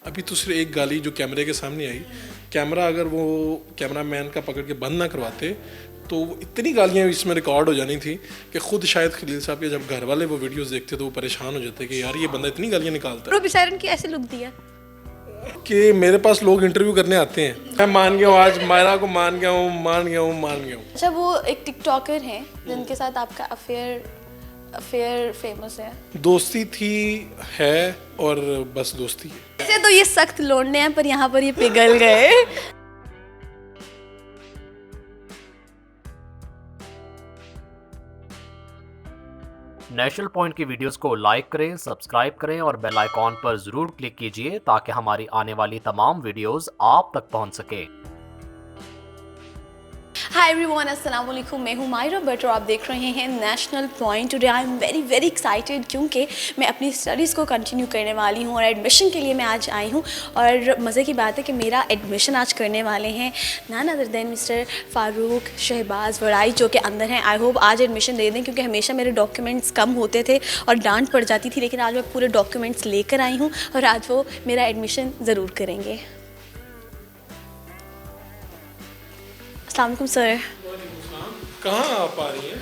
अभी तो सिर्फ एक गाली जो कैमरे के सामने आई, कैमरा अगर वो कैमरा मैन का पकड़ के बंद ना करवाते तो इतनी गालियाँ इसमें रिकॉर्ड हो जानी थी कि खुद शायद खलील साहब के जब घर वाले वो वीडियोस देखते तो वो परेशान हो जाते कि यार ये बंदा इतनी गालियाँ निकालता है। बेचारन की ऐसे लुक दिया कि मेरे पास लोग इंटरव्यू करने आते हैं, मैं मान गया हूँ, आज मायरा को मान गया हूँ। अच्छा, वो एक टिकटॉकर हैं जिनके साथ आपका अफेयर फेमस है। दोस्ती थी है और बस दोस्ती है। ऐसे तो ये सख्त लोड़ने हैं, पर यहाँ पर ये पिघल गए। नेशनल पॉइंट की वीडियोस को लाइक करें, सब्सक्राइब करें और बेल आइकॉन पर ज़रूर क्लिक कीजिए ताकि हमारी आने वाली तमाम वीडियोस आप तक पहुंच सके। हाय एवरीवन, अस्सलाम वालेकुम। मैं हूँ मायरा भट्ट और आप देख रहे हैं national point. Today I am very excited क्योंकि मैं अपनी स्टडीज़ को कंटिन्यू करने वाली हूँ और एडमिशन के लिए मैं आज आई हूँ। और मज़े की बात है कि मेरा एडमिशन आज करने वाले हैं none other than mister Farooq Shahbaz वड़ाई, जो कि अंदर हैं। आई होप आज एडमिशन दे दें क्योंकि हमेशा मेरे डॉक्यूमेंट्स कम होते थे और डांट पड़ जाती थी, लेकिन आज मैं पूरे डॉक्यूमेंट्स लेकर आई हूँ और आज वो मेरा एडमिशन ज़रूर करेंगे। अस्सलाम वालेकुम सर। कहाँ आप आ रही हैं?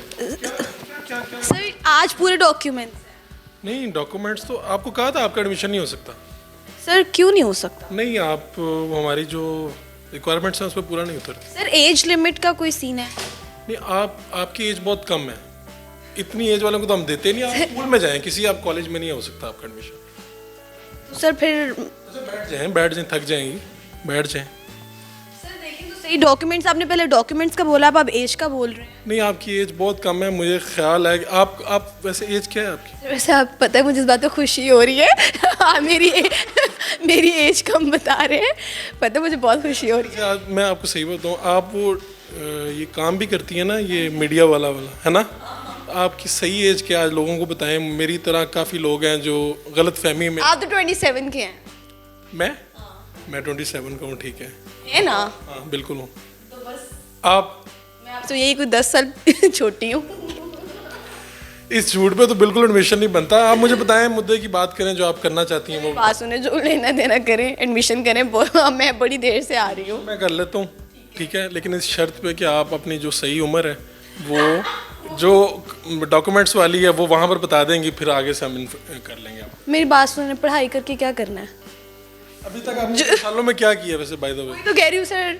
क्या सर आज पूरे डॉक्यूमेंट्स। नहीं, डॉक्यूमेंट्स तो आपको कहा था आपका एडमिशन नहीं हो सकता। सर क्यों नहीं हो सकता? नहीं, आप हमारी जो रिक्वायरमेंट्स हैं उस पर पूरा नहीं उतरते। सर एज लिमिट का कोई सीन है? नहीं, आपकी एज बहुत कम है, इतनी एज वालों को तो हम देते नहीं। आप स्कूल में जाएं, किसी आप कॉलेज में नहीं हो सकता आपका एडमिशन। तो सर फिर बैठ जाएं, थक जाएंगी, बैठ जाएं। सही डॉक्यूमेंट्स, आपने पहले डॉक्यूमेंट्स का बोला, अब आप एज का बोल रहे हैं। नहीं, आपकी एज बहुत कम है, मुझे ख्याल है कि आप वैसे एज क्या है आपकी? वैसे आप पता है मुझे इस बात पे खुशी हो रही है। मेरी एज कम बता रहे हैं, पता है मुझे बहुत खुशी हो रही है। मैं आपको सही बताऊँ, आप वो ये काम भी करती है ना, ये मीडिया वाला है ना, आपकी सही एज क्या है लोगों को बताएं। मेरी तरह काफ़ी लोग हैं जो गलत फहमी में। आप तो 27 के हैं। मैं 27 का हूँ, ठीक है ना? हाँ बिल्कुल हूँ। तो बस आप मैं आपसे यही कोई 10 साल छोटी हूँ। इस झूठ पे तो बिल्कुल एडमिशन नहीं बनता। आप मुझे बताएं, मुद्दे की बात करें जो आप करना चाहती हैं वो। पास उन्हें जो लेना देना करें, एडमिशन करें। मैं बड़ी देर से आ रही हूँ। मैं कर लेता हूँ, ठीक है, लेकिन इस शर्त पे कि आप अपनी जो सही उम्र है वो जो डॉक्यूमेंट्स वाली है वो वहाँ पर बता देंगी, फिर आगे से हम कर लेंगे। आप मेरी बात सुने, पढ़ाई करके क्या करना है? अभी तक आपने सालों में क्या किया वैसे बाय द वे? तो कह रही हूँ सर,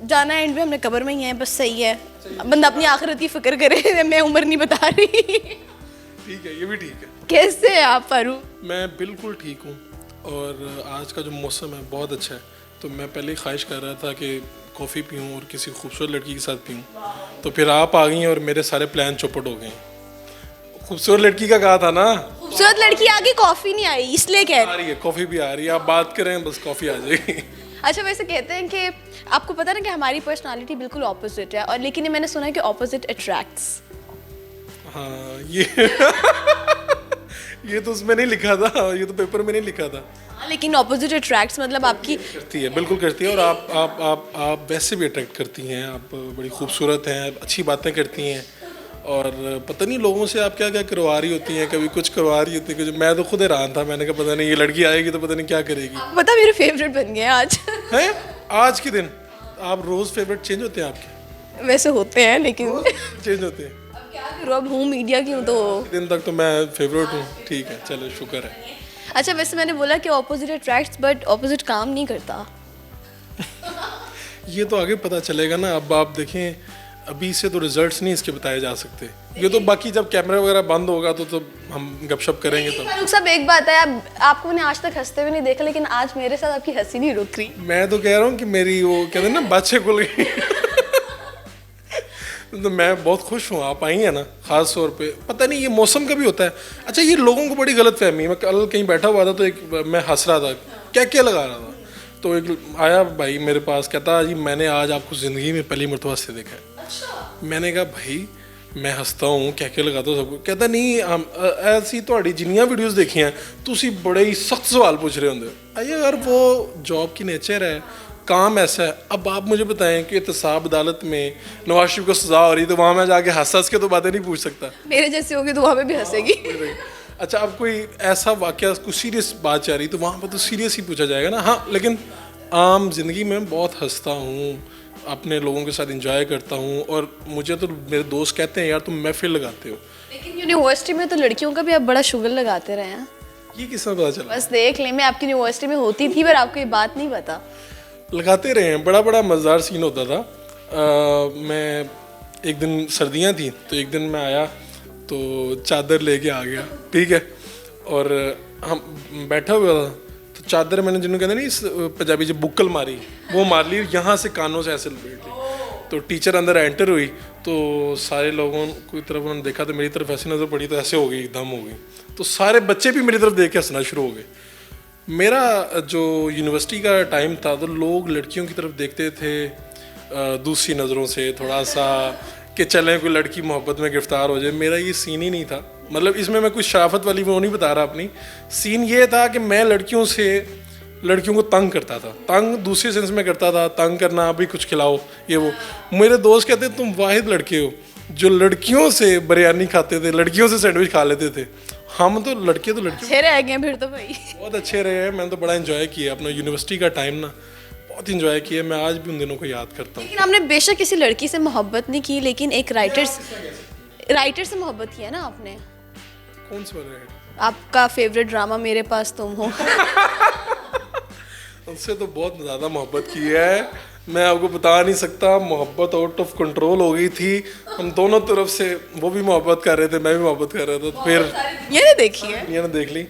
जाना एंड में हमने कब्र में ही है, बस सही है। बंदा अपनी आखिरत की फिक्र करे। मैं उम्र नहीं बता रही। ठीक है, ये भी ठीक है। कैसे हैं आप फारूक? मैं बिल्कुल ठीक हूँ और आज का जो मौसम है बहुत अच्छा है, तो मैं पहले ही ख्वाहिश कर रहा था कि कॉफ़ी पीऊँ और किसी खूबसूरत लड़की के साथ पीऊँ, तो फिर आप आ गई और मेरे सारे प्लान चौपट हो गए। खूबसूरत लड़की का कहा था ना, खूबसूरत लड़की आगे कॉफी नहीं आई, इसलिए कह आ रही है, कॉफ़ी भी आ रही है। आप बात करें बस कॉफ़ी आ जाएगी। अच्छा, वैसे कहते हैं कि आपको पता ना कि हमारी पर्सनालिटी बिल्कुल ऑपोजिट है, और लेकिन ये मैंने सुना है कि ऑपोजिट अट्रैक्ट्स। हाँ, ये तो उसमें नहीं लिखा था, ये तो पेपर में नहीं लिखा था। हाँ, लेकिन ऑपोजिट अट्रैक्ट्स मतलब आपकी करती है, बिल्कुल करती है। और आप वैसे भी अट्रैक्ट करती हैं, आप बड़ी खूबसूरत हैं, अच्छी बातें करती हैं, और पता नहीं लोगों से आप क्या क्या करवा रही होती हैं, कभी कुछ करवा रही होती है कुछ। मैं तो खुद हैरान था, मैंने कहा पता नहीं ये लड़की आएगी तो पता नहीं क्या करेगी। पता मेरे फेवरेट बन गए आज। हैं? आज के दिन आप रोज़ फेवरेट चेंज होते हैं आपके? वैसे होते हैं लेकिन चेंज होते हैं। अब क्या करूँ, अब हूँ मीडिया की हूँ तो। दिन तक तो मैं फेवरेट हूँ, ठीक है, चलो शुक्र है। अच्छा, वैसे मैंने बोला कि ऑपोजिट अट्रैक्ट्स, बट ऑपोजिट काम नहीं करता। ये तो आगे पता चलेगा ना। अब आप देखें, अभी से तो रिजल्ट्स नहीं इसके बताए जा सकते, ये तो बाकी जब कैमरा वगैरह बंद होगा तो हम गपशप करेंगे। तो फारूक साहब एक बात है, आपको मैंने आज तक हंसते हुए नहीं देखा, लेकिन आज मेरे साथ आपकी हंसी नहीं रुक रही। मैं तो कह रहा हूँ कि मेरी वो कहते हैं ना बादशाह खुल गई। तो मैं बहुत खुश हूँ आप आई हैं ना, ख़ास तौर पे। पता नहीं ये मौसम का भी होता है। अच्छा, ये लोगों को बड़ी गलत फहमी है। मैं कल कहीं बैठा हुआ था तो मैं हंस रहा था, क्या लगा रहा था, तो एक आया भाई मेरे पास, कहता जी मैंने आज आपको ज़िंदगी में पहली मरतबा से देखा है। मैंने कहा भाई मैं हंसता हूँ, क्या लगाता हूँ सबको। कहता नहीं ऐसी ਤੁਹਾਡੀ जिन्नियां वीडियोस देखी हैं तुसी बड़े ही सख्त सवाल पूछ रहे होंगे। अरे यार वो जॉब की नेचर है, काम ऐसा है। अब आप मुझे बताएं कि एहतसाब अदालत में नवाज शरीफ को सजा हो रही तो वहाँ मैं जाके हंस के तो बातें नहीं पूछ सकता। मेरे जैसे होगी तो वहाँ पे भी हंसेगी। अच्छा, अब कोई ऐसा वाकया, कुछ सीरियस बात जा रही तो वहाँ पर तो सीरियस ही पूछा जाएगा ना। हाँ, लेकिन आम जिंदगी में बहुत हंसता हूँ, अपने लोगों के साथ एंजॉय करता हूँ, और मुझे तो मेरे दोस्त कहते हैं यार तुम महफिल लगाते हो। लेकिन यूनिवर्सिटी में तो लड़कियों का भी आप बड़ा शुगर लगाते रहे हैं। ये किसने पता चला? बस देख लें, मैं आपकी यूनिवर्सिटी में होती थी पर आपको ये बात नहीं पता। लगाते रहे हैं, बड़ा बड़ा मज़ेदार सीन होता था। मैं एक दिन, सर्दियाँ थी तो एक दिन मैं आया तो चादर लेके आ गया, ठीक है, और हम बैठा हुआ था तो चादर मैंने, जिन्होंने कहते नहीं इस पंजाबी जो बुक्कल मारी, वो मार ली, यहाँ से कानों से ऐसे लपेट ली। तो टीचर अंदर एंटर हुई तो सारे लोगों की तरफ उन्होंने देखा तो मेरी तरफ ऐसी नज़र पड़ी तो ऐसे हो गई, एकदम हो गई। तो सारे बच्चे भी मेरी तरफ देख के हंसना शुरू हो गए। मेरा जो यूनिवर्सिटी का टाइम था तो लोग लड़कियों की तरफ देखते थे दूसरी नज़रों से, थोड़ा सा कि चलें कोई लड़की मोहब्बत में गिरफ्तार हो जाए। मेरा ये सीन ही नहीं था, मतलब इसमें मैं कुछ शराफत वाली वो नहीं बता रहा अपनी। सीन ये था कि मैं लड़कियों को तंग करता था, तंग दूसरे सेंस में करता था, तंग करना, अभी कुछ खिलाओ ये वो। मेरे दोस्त कहते तुम वाहिद लड़के हो जो लड़कियों से बिरयानी खाते थे, लड़कियों से सैंडविच खा लेते थे। हम तो लड़के तो लड़के अच्छे रह गए फिर तो भाई। बहुत अच्छे रहे हैं, मैंने तो बड़ा एंजॉय किया अपना यूनिवर्सिटी का टाइम ना, बहुत इंजॉय किया। मैं आज भी उन दिनों को याद करता हूँ। लेकिन आपने बेशक किसी लड़की से मोहब्बत नहीं की, लेकिन एक राइटर से मोहब्बत किया ना आपने। कौन सा वाला है? आपका फेवरेट ड्रामा मेरे पास तुम हो। उनसे तो बहुत ज़्यादा मोहब्बत की है, मैं आपको बता नहीं सकता। मोहब्बत आउट ऑफ कंट्रोल हो गई थी, हम दोनों तरफ से, वो भी मोहब्बत कर रहे थे, मैं भी मोहब्बत कर रहा था। फिर ये नहीं देखी है, ये ना देख ली।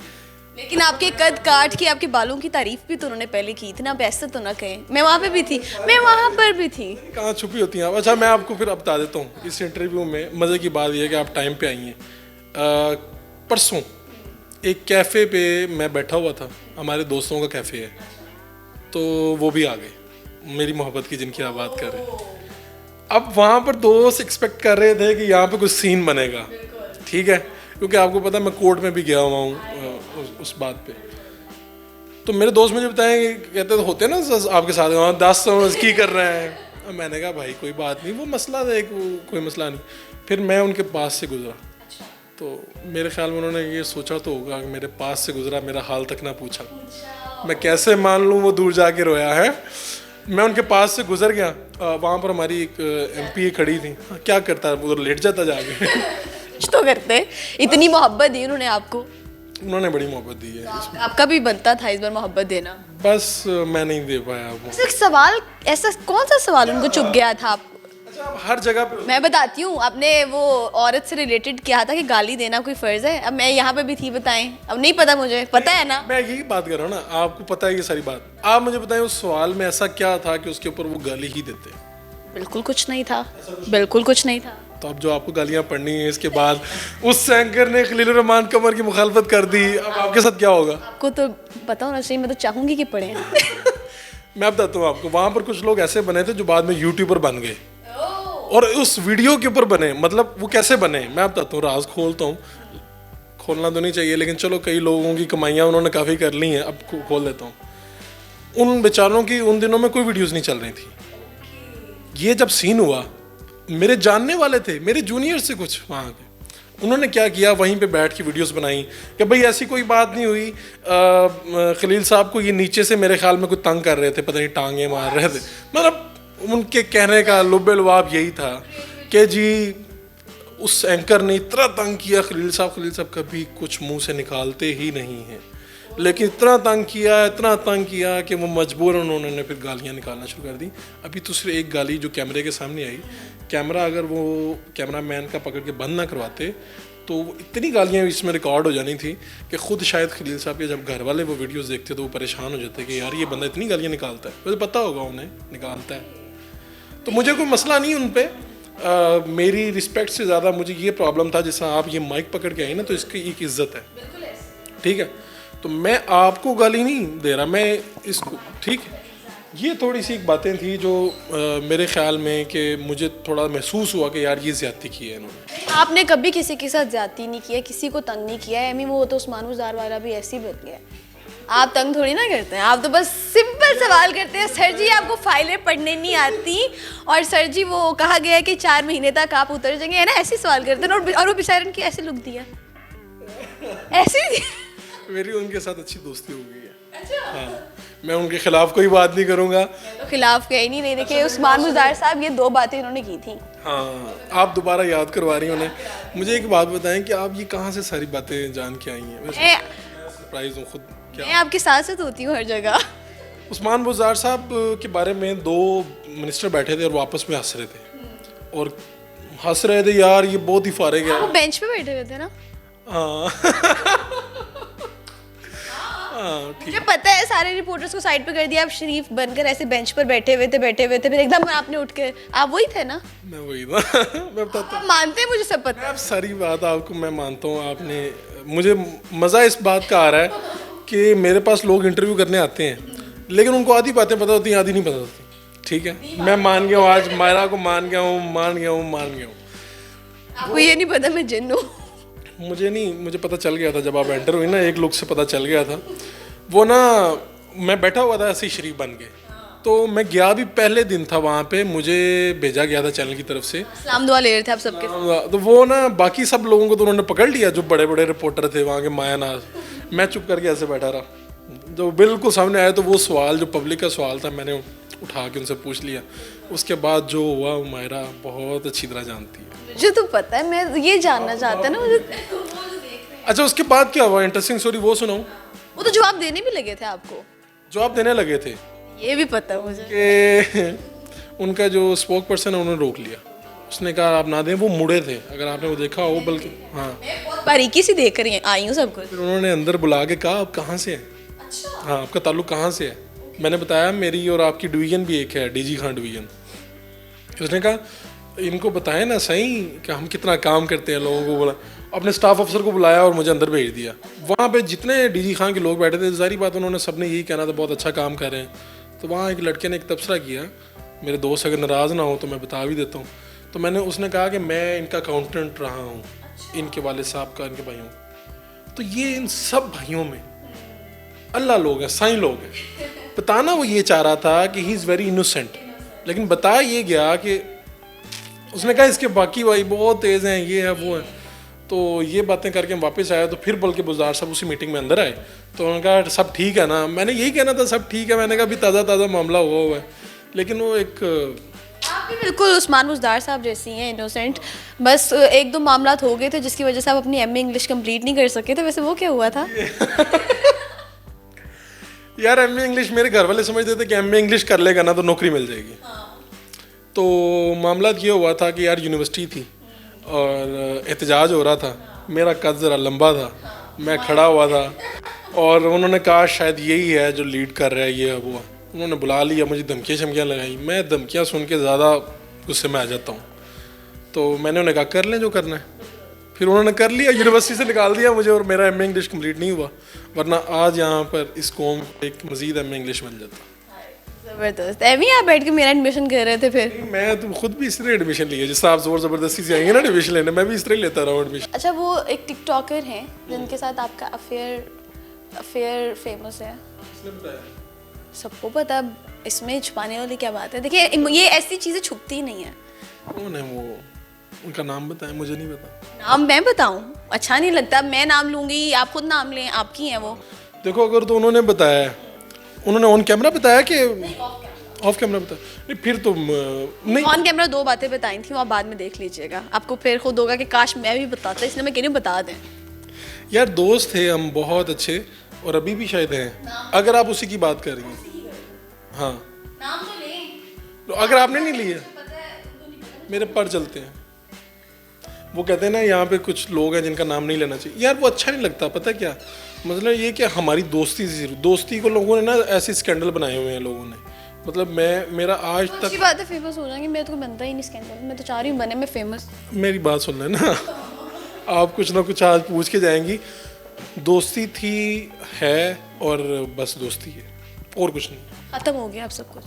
लेकिन आपके कद काट की, आपके बालों की तारीफ भी तो उन्होंने पहले की थी ना, आप ऐसे तो ना कहें। मैं वहाँ पे भी थी, मैं वहाँ पर भी थी। कहाँ छुपी होती हैं आप? अच्छा, मैं आपको फिर अब बता देता हूँ। इस इंटरव्यू में मज़े की बात यह है कि आप टाइम पे आई हैं। परसों एक कैफ़े पे मैं बैठा हुआ था, हमारे दोस्तों का कैफ़े है, तो वो भी आ गए, मेरी मोहब्बत की जिनकी आप बात कर रहे हैं। अब वहाँ पर दोस्त एक्सपेक्ट कर रहे थे कि यहाँ पे कुछ सीन बनेगा, ठीक है, क्योंकि आपको पता है मैं कोर्ट में भी गया हुआ हूँ उस बात पे। तो मेरे दोस्त मुझे बताएं, कहते तो होते ना आपके साथ 10 समझ की कर रहे हैं। मैंने कहा भाई कोई बात नहीं, वो मसला था एक, कोई मसला नहीं। फिर मैं उनके पास से गुजरा तो मेरे ख्याल में उन्होंने ये सोचा तो होगा कि मेरे पास से गुजरा, मेरा हाल तक ना पूछा। मैं कैसे मान लूँ वो दूर जाके रोया है। मैं उनके पास से गुजर गया, वहाँ पर हमारी एक MP खड़ी थी। क्या करता है वो, लेट जाता जाके। कुछ तो करते, इतनी मोहब्बत दी उन्होंने आपको। उन्होंने बड़ी मोहब्बत दी है, आपका भी बनता था इस बार मोहब्बत देना, बस मैं नहीं दे पाया वो। एक सवाल, ऐसा कौन सा सवाल उनको चुभ गया था आपको? अच्छा, अब हर जगह पे मैं बताती हूँ, आपने वो औरत से रिलेटेड किया था कि गाली देना कोई फर्ज है। अब मैं यहाँ पे भी थी, बताएं। अब नहीं पता, मुझे पता है ना, मैं यही बात कर रहा हूँ ना, आपको पता है ये सारी बात। आप मुझे बताएं उस सवाल में ऐसा क्या था कि उसके ऊपर वो गाली ही देते? बिल्कुल कुछ नहीं था, बिल्कुल कुछ नहीं था। तो अब जो आपको गालियाँ पढ़नी है इसके बाद, उस एंकर ने खलील रहमान कमर की मुखालफत कर दी, अब आपके साथ क्या होगा? आपको तो पता होना चाहिए, मैं तो चाहूंगी कि पढ़ें। मैं बताता हूँ आपको, वहाँ पर कुछ लोग ऐसे बने थे जो बाद में यूट्यूबर बन गए और उस वीडियो के ऊपर बने। मतलब वो कैसे बने मैं बताता हूँ, राज खोलता हूँ, खोलना तो नहीं चाहिए लेकिन चलो, कई लोगों की कमाइयाँ उन्होंने काफ़ी कर ली हैं, अब खोल देता हूँ। उन बेचारों की उन दिनों में कोई वीडियोस नहीं चल रही थी। ये जब सीन हुआ, मेरे जानने वाले थे, मेरे जूनियर से कुछ वहाँ के, उन्होंने क्या किया, वहीं पे बैठ के वीडियोस बनाई कि भाई ऐसी कोई बात नहीं हुई, खलील साहब को ये नीचे से मेरे ख्याल में कुछ तंग कर रहे थे, पता नहीं टांगे मार रहे थे। मतलब उनके कहने का लुब्बे लुआब यही था कि जी उस एंकर ने इतना तंग किया, खलील साहब कभी कुछ मुंह से निकालते ही नहीं हैं, लेकिन इतना तंग किया कि वो मजबूरन उन्होंने फिर गालियाँ निकालना शुरू कर दी। अभी तो सिर्फ एक गाली जो कैमरे के सामने आई, कैमरा अगर वो कैमरा मैन का पकड़ के बंद ना करवाते तो इतनी गालियाँ इसमें रिकॉर्ड हो जानी थी कि खुद शायद खलील साहब के जब घर वाले वो वीडियोस देखते तो वो परेशान हो जाते कि यार ये बंदा इतनी गालियाँ निकालता है। वैसे पता होगा उन्हें निकालता है, तो मुझे कोई मसला नहीं उन पर। मेरी रिस्पेक्ट से ज़्यादा मुझे ये प्रॉब्लम था, जैसा आप ये माइक पकड़ के आई ना तो इसकी एक इज्जत है, ठीक है, तो मैं आपको गाली नहीं दे रहा, मैं इसको, ठीक है। ये थोड़ी सी एक बातें थी जो मेरे ख्याल में कि मुझे थोड़ा महसूस हुआ कि यार ये ज़्यादती की है इन्होंने। आपने कभी किसी के साथ ज्यादती नहीं किया, किसी को तंग नहीं किया है। वो तो उस्मान उजार वाला भी ऐसे ही बन गया। आप तंग थोड़ी ना करते हैं, आप तो बस सिंपल सवाल करते हैं, सर जी आपको फाइलें पढ़ने नहीं आती, और सर जी वो कहा गया है कि 4 महीने तक आप उतर जाएंगे, है ना, ऐसे सवाल करते हैं। और वो बेचारन की ऐसे लुक दिया। ऐसे ही मेरी उनके साथ अच्छी दोस्ती हो गई है। हाँ, मैं उनके खिलाफ कोई बात नहीं करूँगा। तो खिलाफ कहीं नहीं देखिए उस्मान बुज़दार साहब ये 2 बातें इन्होंने की थी। हाँ, आप दोबारा याद करवा रही हैं उन्हें। मुझे एक बात बताएं कि आप ये कहाँ से सारी बातें जान के आई हैं? वैसे मैं मैं सरप्राइज हूँ खुद। मैं क्या आपके साथ साथ होती हूँ हर जगह। उस्मान बुज़दार साहब के बारे में 2 मिनिस्टर बैठे थे और वो आपस में हंस रहे थे और हंस रहे थे यार ये बहुत ही फारिग है। वो बेंच पे बैठे हुए थे ना। हाँ हाँ ठीक। मुझे पता है सारे रिपोर्टर्स को साइड पे कर दिया, आप शरीफ बनकर ऐसे बेंच पर बैठे हुए थे फिर एकदम आपने उठ के, आप वही थे ना? मैं वही था। मैं बताता आप मानते हैं, मुझे सब पता है। अब सारी बात आपको मैं मानता हूँ। आपने मुझे मज़ा इस बात का आ रहा है कि मेरे पास लोग इंटरव्यू करने आते हैं लेकिन उनको आधी बातें पता होती हैं, आधी नहीं पता होती। ठीक है, मैं मान गया हूँ, आज मायरा को मान गया हूँ। आपको ये नहीं पता मैं जिन हूँ? मुझे पता चल गया था जब आप एंटर हुई ना, एक लुक से पता चल गया था। वो ना मैं बैठा हुआ था ऐसे ही शरीफ बन के, तो मैं गया भी पहले दिन था वहाँ पे, मुझे भेजा गया था चैनल की तरफ से। सलाम दुआ ले रहे थे आप सबके? तो वो ना बाकी सब लोगों को तो उन्होंने पकड़ लिया जो बड़े बड़े रिपोर्टर थे वहाँ के, मायानाज। मैं चुप करके ऐसे बैठा रहा। जो बिल्कुल सामने आया तो वो सवाल जो पब्लिक का सवाल था मैंने उठा के उनसे पूछ लिया। उसके बाद जो हुआ वो मायरा बहुत अच्छी तरह जानती है। मुझे तो पता है, मैं ये जानना चाहता ना मुझे। अच्छा, उसके बाद क्या हुआ? इंटरेस्टिंग स्टोरी वो सुनाऊं? वो तो जवाब देने भी लगे थे आपको? जवाब देने लगे थे ये भी पता है मुझे। कि उनका जो स्पोक पर्सन है उन्होंने रोक लिया। उसने कहा आप ना दें। वो मुड़े थे, अगर आपने वो देखा हो, बल्कि हाँ बारीकी से देख रही आई हूँ सब कुछ। फिर उन्होंने अंदर बुला के कहा आप कहाँ से हैं? अच्छा। हाँ, आपका ताल्लुक कहाँ से है? मैंने बताया मेरी और आपकी डिवीजन भी एक है, डीजी खान डिवीजन। उसने कहा इनको बताएं ना सही कि हम कितना काम करते हैं। लोगों को बोला, अपने स्टाफ अफसर को बुलाया और मुझे अंदर भेज दिया। वहाँ पे जितने डीजी खान के लोग बैठे थे, सारी बात उन्होंने सबने यही कहना था बहुत अच्छा काम कर रहे हैं। तो वहाँ एक लड़के ने एक तबसरा किया, मेरे दोस्त अगर नाराज़ ना हो तो मैं बता भी देता हूँ। तो उसने कहा कि मैं इनका अकाउंटेंट रहा हूँ, इनके वाले साहब का, इनके भाइयों। तो ये इन सब भाइयों में अल्लाह लोग हैं, साईं लोग हैं। बताना वो ये चाह रहा था कि ही इज़ वेरी इनोसेंट, लेकिन बताया ये गया कि उसने कहा इसके बाकी भाई बहुत तेज़ हैं, ये है वो है। तो ये बातें करके हम वापस आए, तो फिर बल्कि बुज़दार साहब उसी मीटिंग में अंदर आए। तो उन्होंने कहा सब ठीक है ना? मैंने यही कहना था सब ठीक है। मैंने कहा अभी ताज़ा मामला हुआ है। लेकिन वो एक आप भी बिल्कुल उस्मान बुज़दार साहब जैसी हैं, इनोसेंट। बस 1-2 मामलात हो गए थे जिसकी वजह से आप अपनी एमए इंग्लिश कंप्लीट नहीं कर सके थे। वैसे वो क्या हुआ था? यार एमए इंग्लिश, मेरे घर वाले समझते थे कि एमए इंग्लिश कर लेगा ना तो नौकरी मिल जाएगी। तो मामला ये हुआ था कि यार यूनिवर्सिटी थी और एहतजाज हो रहा था। मेरा कद ज़रा लंबा था, मैं खड़ा हुआ था और उन्होंने कहा शायद यही है जो लीड कर रहा है, ये है वो है। उन्होंने बुला लिया, मुझे धमकियाँ शमकियाँ लगाई। मैं धमकियाँ सुन के ज़्यादा गुस्से में आ जाता हूँ। तो मैंने उन्हें कहा कर लें जो करना है। फिर उन्होंने कर लिया, यूनिवर्सिटी से निकाल दिया मुझे और मेरा एमए इंग्लिश कंप्लीट नहीं हुआ, वरना आज यहाँ पर इस कौम को एक मज़ीद एमए इंग्लिश मिल जाता। ज़बरदस्त। एमी आप बैठ के मेरा एडमिशन कर रहे थे फिर? मैं तो खुद भी इस तरह एडमिशन लिया, जिस आप जोर ज़बरदस्ती से आएंगे ना एडमिशन लेने, मैं भी इस तरह लेता रहा हूँ एडमिशन। अच्छा, वो एक टिकटॉकर हैं जिनके साथ आपका अफेयर फेमस है, सबको पता। इसमें छुपाने वाली क्या बात है? देखिए ये ऐसी चीज़ें छुपती ही नहीं है। कौन है वो? उनका नाम बताएं, मुझे नहीं पता। नाम मैं बताऊं? अच्छा नहीं लगता। मैं नाम लूंगी, आप खुद नाम लें, आपकी हैं वो। देखो अगर तो उन्होंने बताया, उन्होंने ऑन कैमरा बताया कि ऑफ कैमरा बताया? नहीं फिर तो नहीं। ऑन कैमरा 2 बातें बताई थी, वो आप बाद में देख लीजिएगा। आपको फिर खुद होगा कि काश मैं भी बताता, इसलिए मैं कह रही हूँ बता दें। यार दोस्त थे हम बहुत अच्छे और अभी भी शायद हैं, अगर आप उसी की बात कर रही हैं। हाँ नाम तो लें। अगर आपने नहीं लिया, मेरे पर चलते हैं। वो कहते हैं ना यहाँ पे कुछ लोग हैं जिनका नाम नहीं लेना चाहिए। यार वो अच्छा नहीं लगता, पता क्या मतलब ये कि हमारी दोस्ती को लोगों ने ना ऐसे स्कैंडल बनाए हुए हैं लोगों ने। मतलब मेरा आज तक अच्छी बात है फेमस हो जाएंगे, मैं तो बनता ही नहीं स्कैंडल। मैं तो चाह रही हूँ बने मैं फेमस। मेरी बात सुन लेना। आप कुछ ना कुछ आज पूछ के जाएंगी। दोस्ती थी, है और बस दोस्ती है, और कुछ नहीं। खत्म हो गया अब सब कुछ।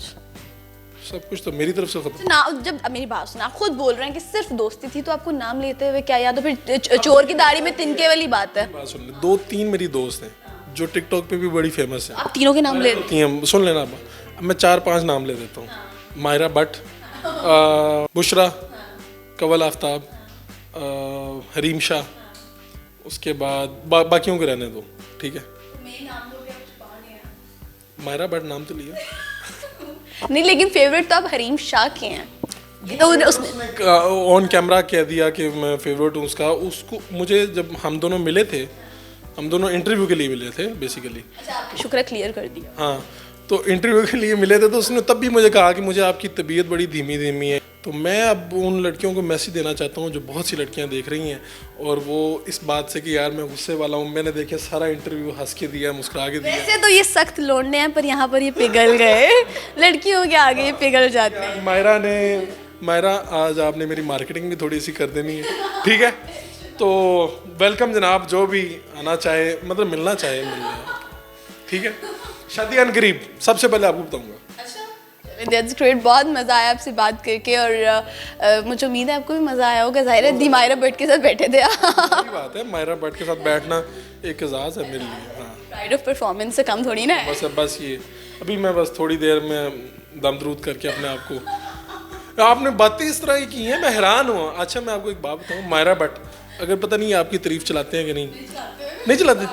सब कुछ तो मेरी तरफ से खत्म। ना जब मेरी बात सुना, आप खुद बोल रहे हैं कि सिर्फ दोस्ती थी, तो आपको नाम लेते हुए क्या याद? तो फिर चोर की दाढ़ी में तिनके वाली बात है। बात सुन ले, 2-3 मेरी दोस्त हैं जो टिकटॉक पे भी बड़ी फेमस है। आप तीनों के नाम ले हैं, सुन लेना। अब मैं 4-5 नाम ले देता हूँ। मायरा भट्ट, बुशरा, कवल आफ्ताब, हरीम शाह उसके बाद बाकियों को रहने दो, ठीक है। मायरा बट नाम तो लिया नहीं, लेकिन फेवरेट तो आप हरीम शाह के हैं। तो उसने ऑन कैमरा कह दिया कि मैं फेवरेट हूँ उसका। उसको मुझे जब हम दोनों मिले थे, हम दोनों इंटरव्यू के लिए मिले थे बेसिकली। शुक्र क्लियर कर दिया। हाँ, तो इंटरव्यू के लिए मिले थे तो उसने तब भी मुझे कहा कि मुझे आपकी तबीयत बड़ी धीमी धीमी है। तो मैं अब उन लड़कियों को मैसेज देना चाहता हूँ जो बहुत सी लड़कियाँ देख रही हैं और वो इस बात से कि यार मैं गुस्से वाला हूँ। मैंने देखे सारा इंटरव्यू हंस के दिया, मुस्कुरा के दिया। वैसे तो ये सख्त लोड़ने हैं, पर यहाँ पर ये पिघल गए। लड़कियों के आगे ये पिघल जाते हैं। मायरा आज आपने मेरी मार्केटिंग भी थोड़ी सी कर देनी है, ठीक है। तो वेलकम जनाब, जो भी आना चाहे, मतलब मिलना चाहे मिल जाए, ठीक है। शादी अनकरीब, सबसे पहले आपको बताऊंगा। That's great, बहुत मज़ा आया आपसे बात करके और मुझे उम्मीद है आपको भी मज़ा आया होगा। ज़ाहिर है दी मायरा भट्ट के साथ बैठे थे सही बात है, मायरा भट्ट के साथ बैठना एक एजाज़ है मेरे लिए। हाँ, प्राइड ऑफ परफॉर्मेंस से कम थोड़ी ना है। बस ये अभी मैं बस थोड़ी देर में दम दरूद करके अपने आप को, आपने बातें इस तरह की की हैं, मैं हैरान हुआ। अच्छा मैं आपको एक बात बताऊँ, मायरा भट्ट अगर पता नहीं आपकी तारीफ चलाते हैं कि नहीं चलाते।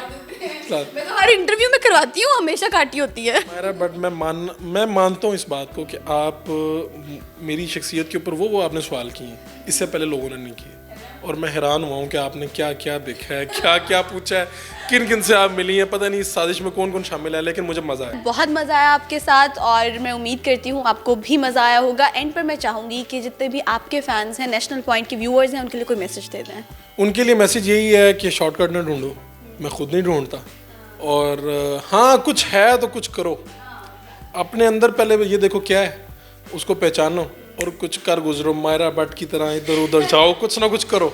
मैं तो हर इंटरव्यू में करवाती हूँ, हमेशा काटी होती है। मेरा बट मैं मानता हूँ इस बात को कि आप मेरी शख्सियत के ऊपर वो आपने सवाल किए, इससे पहले लोगों ने नहीं किए। और मैं हैरान हुआ हूँ कि आपने क्या क्या देखा है, क्या क्या पूछा है, किन किन से आप मिली हैं, पता नहीं इस साजिश में कौन कौन शामिल है, लेकिन मुझे मज़ा आया। बहुत मज़ा आया आपके साथ और मैं उम्मीद करती हूँ आपको भी मज़ा आया होगा। एंड पर मैं चाहूँगी कि जितने भी आपके फैंस हैं, नेशनल पॉइंट के व्यूअर्स हैं, उनके लिए कोई मैसेज दे दें। उनके लिए मैसेज यही है कि शॉर्टकट ना ढूंढो, मैं खुद नहीं ढूंढता। और हाँ, कुछ है तो कुछ करो, अपने अंदर पहले ये देखो क्या है, उसको पहचानो और कुछ कर गुजरो। मायरा भट्ट की तरह इधर उधर जाओ, कुछ ना कुछ करो।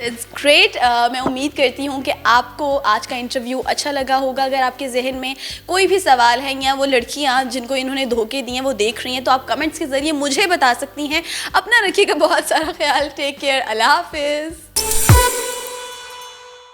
It's great. मैं उम्मीद करती हूँ कि आपको आज का इंटरव्यू अच्छा लगा होगा। अगर आपके जहन में कोई भी सवाल है या वो लड़कियाँ जिनको इन्होंने धोखे दिए हैं वो देख रही हैं, तो आप कमेंट्स के ज़रिए मुझे बता सकती हैं। अपना रखिएगा बहुत सारा ख्याल। Take care. अल्लाह हाफिज़।